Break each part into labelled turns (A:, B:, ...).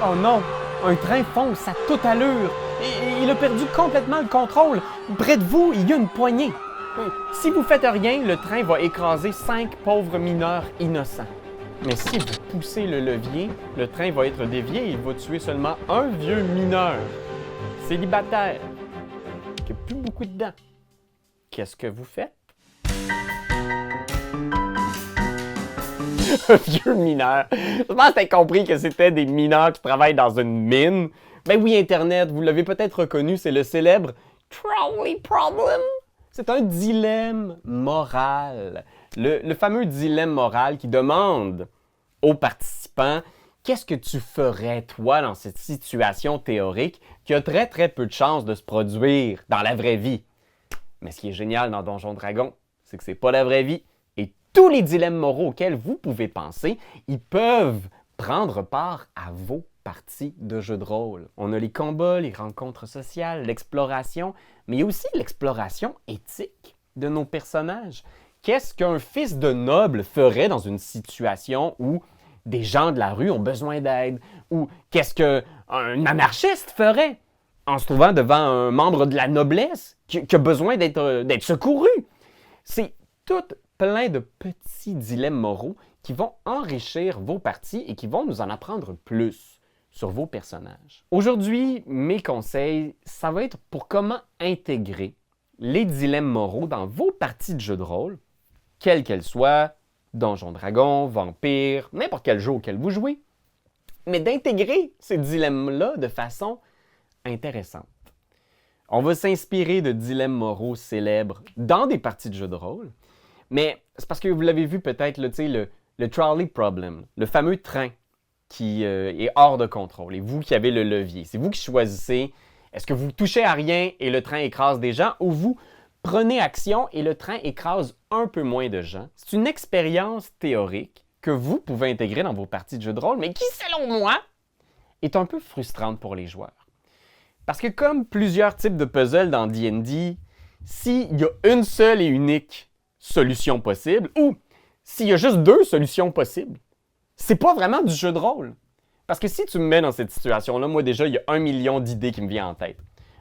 A: Oh non! Un train fonce à toute allure. Il a perdu complètement le contrôle. Près de vous, il y a une poignée. Si vous faites rien, le train va écraser 5 pauvres mineurs innocents. Mais si vous poussez le levier, le train va être dévié et il va tuer seulement un vieux mineur, célibataire, qui n'a plus beaucoup de dents. Qu'est-ce que vous faites? Un vieux mineur. Je pense que t'as compris que c'était des mineurs qui travaillent dans une mine. Ben oui, Internet, vous l'avez peut-être reconnu, c'est le célèbre trolley problem. C'est un dilemme moral. Le fameux dilemme moral qui demande aux participants qu'est-ce que tu ferais, toi, dans cette situation théorique qui a très, très peu de chances de se produire dans la vraie vie. Mais ce qui est génial dans Donjons Dragons, c'est que c'est pas la vraie vie. Et tous les dilemmes moraux auxquels vous pouvez penser, ils peuvent prendre part à vos parties de jeux de rôle. On a les combats, les rencontres sociales, l'exploration, mais il y a aussi l'exploration éthique de nos personnages. Qu'est-ce qu'un fils de noble ferait dans une situation où des gens de la rue ont besoin d'aide? Ou qu'est-ce qu'un anarchiste ferait en se trouvant devant un membre de la noblesse qui a besoin d'être secouru? C'est tout plein de petits dilemmes moraux qui vont enrichir vos parties et qui vont nous en apprendre plus sur vos personnages. Aujourd'hui, mes conseils, ça va être pour comment intégrer les dilemmes moraux dans vos parties de jeux de rôle, quelles qu'elles soient, Donjons Dragons, Vampire, n'importe quel jeu auquel vous jouez, mais d'intégrer ces dilemmes-là de façon intéressante. On va s'inspirer de dilemmes moraux célèbres dans des parties de jeux de rôle, mais c'est parce que vous l'avez vu peut-être, le trolley problem, le fameux train qui est hors de contrôle, et vous qui avez le levier. C'est vous qui choisissez, est-ce que vous touchez à rien et le train écrase des gens, ou vous prenez action et le train écrase un peu moins de gens. C'est une expérience théorique que vous pouvez intégrer dans vos parties de jeux de rôle, mais qui, selon moi, est un peu frustrante pour les joueurs. Parce que comme plusieurs types de puzzles dans D&D, s'il y a une seule et unique solution possible, ou s'il y a juste 2 solutions possibles, c'est pas vraiment du jeu de rôle. Parce que si tu me mets dans cette situation-là, moi déjà, il y a 1 million d'idées qui me viennent en tête.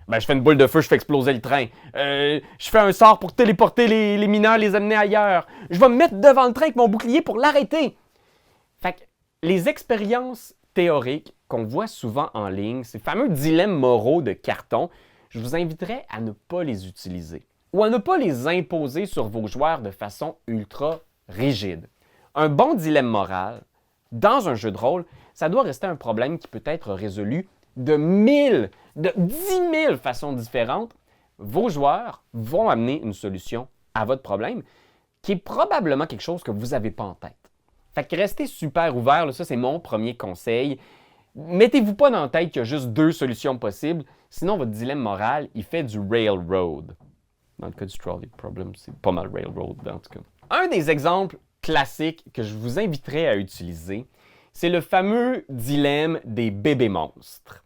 A: Ben, je fais une boule de feu, je fais exploser le train. Je fais un sort pour téléporter les mineurs, les amener ailleurs. Je vais me mettre devant le train avec mon bouclier pour l'arrêter. Fait que les expériences théoriques qu'on voit souvent en ligne, ces fameux dilemmes moraux de carton, je vous inviterais à ne pas les utiliser ou à ne pas les imposer sur vos joueurs de façon ultra rigide. Un bon dilemme moral, dans un jeu de rôle, ça doit rester un problème qui peut être résolu de 10 000 façons différentes. Vos joueurs vont amener une solution à votre problème qui est probablement quelque chose que vous n'avez pas en tête. Fait que restez super ouvert, là, ça c'est mon premier conseil. Mettez-vous pas dans la tête qu'il y a juste 2 solutions possibles, sinon votre dilemme moral, il fait du railroad. Dans le cas du trolley problem, c'est pas mal railroad en tout cas. Un des exemples classiques que je vous inviterais à utiliser, c'est le fameux dilemme des bébés monstres.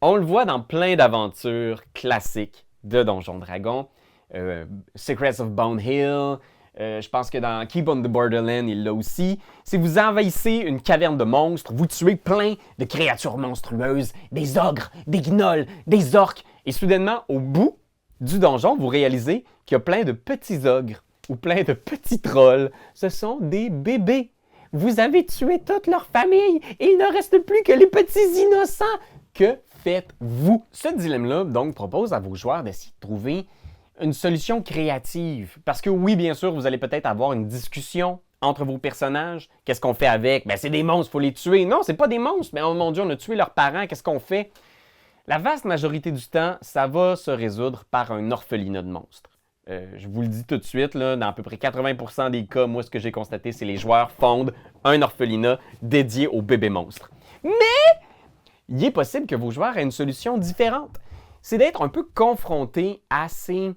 A: On le voit dans plein d'aventures classiques de Donjons Dragons. Secrets of Bone Hill, je pense que dans Keep on the Borderland, il l'a aussi. Si vous envahissez une caverne de monstres, vous tuez plein de créatures monstrueuses, des ogres, des gnolls, des orques, et soudainement, au bout du donjon, vous réalisez qu'il y a plein de petits ogres ou plein de petits trolls. Ce sont des bébés. Vous avez tué toute leur famille et il ne reste plus que les petits innocents. Que faites-vous? Ce dilemme-là, donc, propose à vos joueurs d'essayer de trouver une solution créative. Parce que oui, bien sûr, vous allez peut-être avoir une discussion entre vos personnages. Qu'est-ce qu'on fait avec? Ben, c'est des monstres, il faut les tuer. Non, c'est pas des monstres. Mais oh mon Dieu, on a tué leurs parents. Qu'est-ce qu'on fait? La vaste majorité du temps, ça va se résoudre par un orphelinat de monstres. Je vous le dis tout de suite, là, dans à peu près 80% des cas, moi, ce que j'ai constaté, c'est que les joueurs fondent un orphelinat dédié aux bébés monstres. Mais il est possible que vos joueurs aient une solution différente. C'est d'être un peu confronté à ces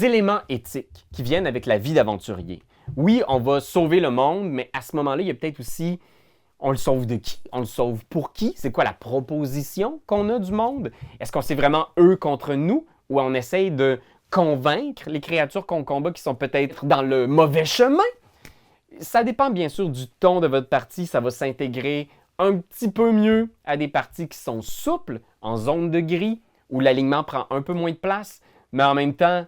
A: éléments éthiques qui viennent avec la vie d'aventurier. Oui, on va sauver le monde, mais à ce moment-là, il y a peut-être aussi, on le sauve de qui? On le sauve pour qui? C'est quoi la proposition qu'on a du monde? Est-ce qu'on c'est vraiment eux contre nous ou on essaye de convaincre les créatures qu'on combat qui sont peut-être dans le mauvais chemin? Ça dépend bien sûr du ton de votre partie, ça va s'intégrer un petit peu mieux à des parties qui sont souples, en zone de gris, où l'alignement prend un peu moins de place, mais en même temps,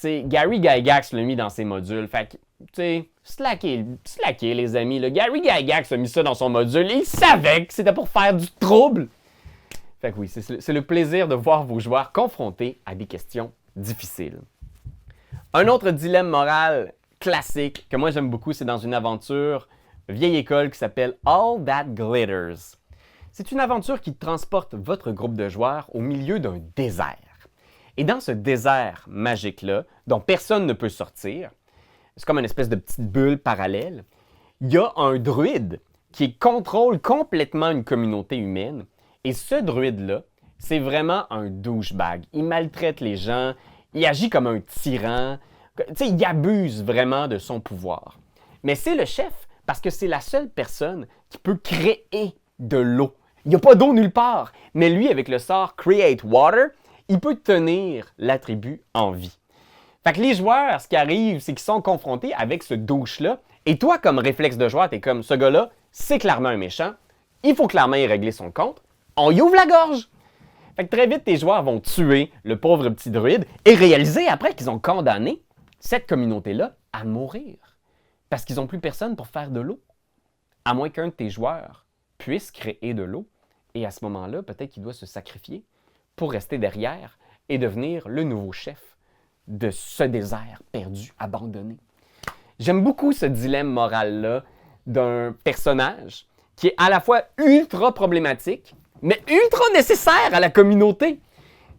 A: Gary Gygax l'a mis dans ses modules. Fait que, slacker les amis. Là. Gary Gygax a mis ça dans son module. Il savait que c'était pour faire du trouble. Fait que oui, c'est le plaisir de voir vos joueurs confrontés à des questions difficiles. Un autre dilemme moral classique que moi j'aime beaucoup, c'est dans une aventure vieille école qui s'appelle All That Glitters. C'est une aventure qui transporte votre groupe de joueurs au milieu d'un désert. Et dans ce désert magique-là, dont personne ne peut sortir, c'est comme une espèce de petite bulle parallèle, il y a un druide qui contrôle complètement une communauté humaine. Et ce druide-là, c'est vraiment un douchebag. Il maltraite les gens, il agit comme un tyran, il abuse vraiment de son pouvoir. Mais c'est le chef parce que c'est la seule personne qui peut créer de l'eau. Il n'y a pas d'eau nulle part, mais lui, avec le sort Create Water, il peut tenir l'attribut en vie. Fait que les joueurs, ce qui arrive, c'est qu'ils sont confrontés avec ce douche-là, et toi, comme réflexe de joueur, t'es comme, ce gars-là, c'est clairement un méchant, il faut clairement y régler son compte, on y ouvre la gorge! Fait que très vite, tes joueurs vont tuer le pauvre petit druide et réaliser après qu'ils ont condamné cette communauté-là à mourir. Parce qu'ils n'ont plus personne pour faire de l'eau. À moins qu'un de tes joueurs puisse créer de l'eau. Et à ce moment-là, peut-être qu'il doit se sacrifier pour rester derrière et devenir le nouveau chef de ce désert perdu, abandonné. J'aime beaucoup ce dilemme moral-là d'un personnage qui est à la fois ultra problématique, mais ultra nécessaire à la communauté.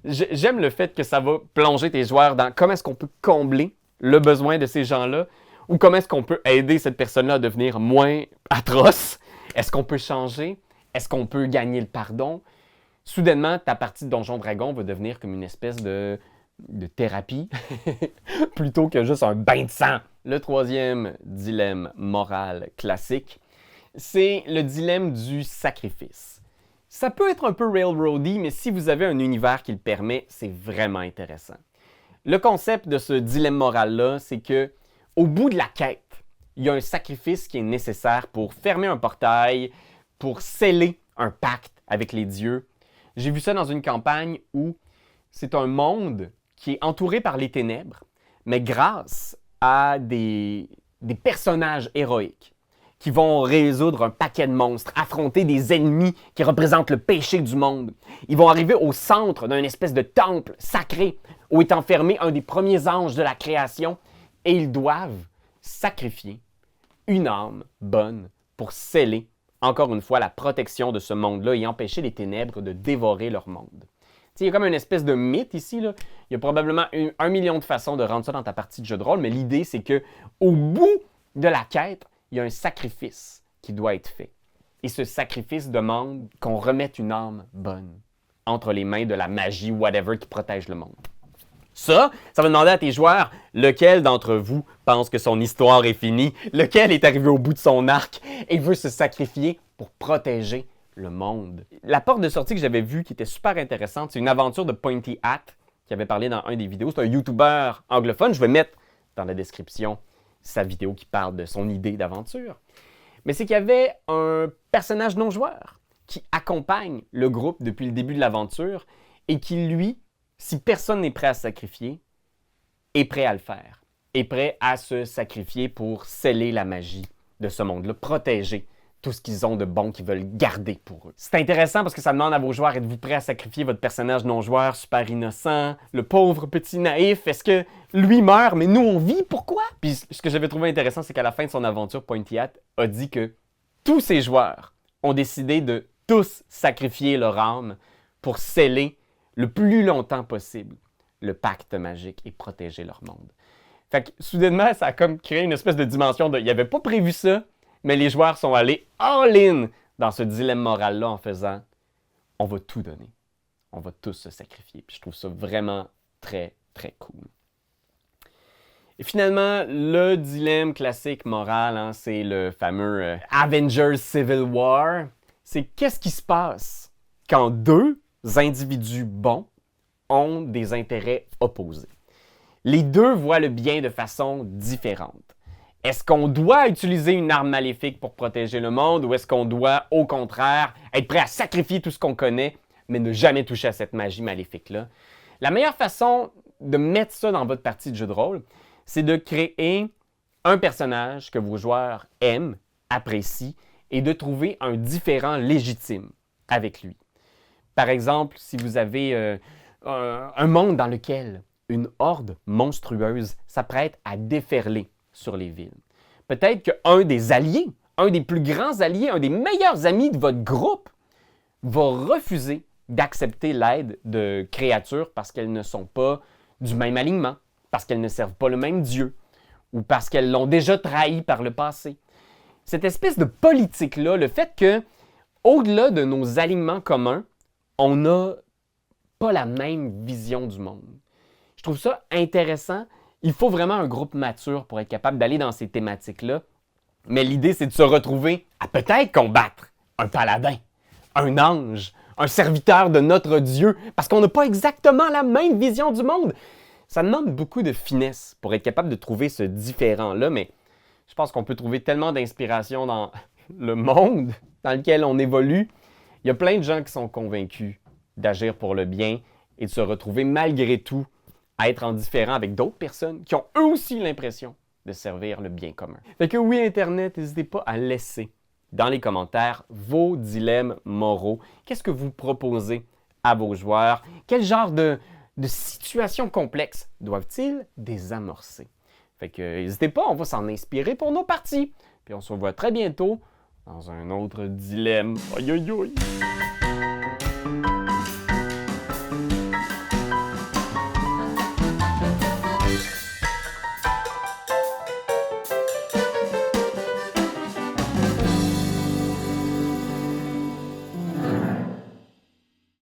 A: J'aime le fait que ça va plonger tes joueurs dans comment est-ce qu'on peut combler le besoin de ces gens-là ou comment est-ce qu'on peut aider cette personne-là à devenir moins atroce. Est-ce qu'on peut changer? Est-ce qu'on peut gagner le pardon? Soudainement, ta partie de Donjon Dragon va devenir comme une espèce de thérapie plutôt que juste un bain de sang. Le troisième dilemme moral classique, c'est le dilemme du sacrifice. Ça peut être un peu railroady, mais si vous avez un univers qui le permet, c'est vraiment intéressant. Le concept de ce dilemme moral-là, c'est que au bout de la quête, il y a un sacrifice qui est nécessaire pour fermer un portail, pour sceller un pacte avec les dieux. J'ai vu ça dans une campagne où c'est un monde qui est entouré par les ténèbres, mais grâce à des personnages héroïques qui vont résoudre un paquet de monstres, affronter des ennemis qui représentent le péché du monde. Ils vont arriver au centre d'un espèce de temple sacré où est enfermé un des premiers anges de la création et ils doivent sacrifier une âme bonne pour sceller, encore une fois, la protection de ce monde-là et empêcher les ténèbres de dévorer leur monde. Il y a comme une espèce de mythe ici. Là. Il y a probablement 1 million de façons de rendre ça dans ta partie de jeu de rôle, mais l'idée, c'est qu'au bout de la quête, il y a un sacrifice qui doit être fait. Et ce sacrifice demande qu'on remette une âme bonne entre les mains de la magie, whatever, qui protège le monde. Ça va demander à tes joueurs lequel d'entre vous pense que son histoire est finie, lequel est arrivé au bout de son arc et veut se sacrifier pour protéger le monde. La porte de sortie que j'avais vue qui était super intéressante, c'est une aventure de Pointy Hat qui avait parlé dans un des vidéos. C'est un YouTuber anglophone. Je vais mettre dans la description sa vidéo qui parle de son idée d'aventure. Mais c'est qu'il y avait un personnage non-joueur qui accompagne le groupe depuis le début de l'aventure et qui, lui, si personne n'est prêt à se sacrifier, est prêt à le faire. Est prêt à se sacrifier pour sceller la magie de ce monde-là, protéger tout ce qu'ils ont de bon qu'ils veulent garder pour eux. C'est intéressant parce que ça demande à vos joueurs, êtes-vous prêts à sacrifier votre personnage non-joueur super innocent, le pauvre petit naïf? Est-ce que lui meurt, mais nous on vit? Pourquoi? Puis ce que j'avais trouvé intéressant, c'est qu'à la fin de son aventure, Pointy Hat a dit que tous ses joueurs ont décidé de tous sacrifier leur âme pour sceller le plus longtemps possible le pacte magique et protéger leur monde. Fait que soudainement, ça a comme créé une espèce de dimension de... Il n'avait pas prévu ça, mais les joueurs sont allés all-in dans ce dilemme moral-là en faisant « on va tout donner, on va tous se sacrifier ». Puis je trouve ça vraiment très, très cool. Et finalement, le dilemme classique moral, c'est le fameux Avengers Civil War. C'est qu'est-ce qui se passe quand deux individus bons ont des intérêts opposés. Les deux voient le bien de façon différente. Est-ce qu'on doit utiliser une arme maléfique pour protéger le monde ou est-ce qu'on doit, au contraire, être prêt à sacrifier tout ce qu'on connaît, mais ne jamais toucher à cette magie maléfique-là? La meilleure façon de mettre ça dans votre partie de jeu de rôle, c'est de créer un personnage que vos joueurs aiment, apprécient, et de trouver un différent légitime avec lui. Par exemple, si vous avez un monde dans lequel une horde monstrueuse s'apprête à déferler sur les villes. Peut-être qu'un des alliés, un des plus grands alliés, un des meilleurs amis de votre groupe, va refuser d'accepter l'aide de créatures parce qu'elles ne sont pas du même alignement, parce qu'elles ne servent pas le même Dieu, ou parce qu'elles l'ont déjà trahi par le passé. Cette espèce de politique-là, le fait que, au-delà de nos alignements communs, on n'a pas la même vision du monde. Je trouve ça intéressant. Il faut vraiment un groupe mature pour être capable d'aller dans ces thématiques-là. Mais l'idée, c'est de se retrouver à peut-être combattre un paladin, un ange, un serviteur de notre Dieu, parce qu'on n'a pas exactement la même vision du monde. Ça demande beaucoup de finesse pour être capable de trouver ce différent-là, mais je pense qu'on peut trouver tellement d'inspiration dans le monde dans lequel on évolue. Il y a plein de gens qui sont convaincus d'agir pour le bien et de se retrouver malgré tout à être en différent avec d'autres personnes qui ont eux aussi l'impression de servir le bien commun. Fait que oui, Internet, n'hésitez pas à laisser dans les commentaires vos dilemmes moraux. Qu'est-ce que vous proposez à vos joueurs? Quel genre de situations complexes doivent-ils désamorcer? Fait que n'hésitez pas, on va s'en inspirer pour nos parties. Puis on se revoit très bientôt dans un autre dilemme. Aïe aïe aïe!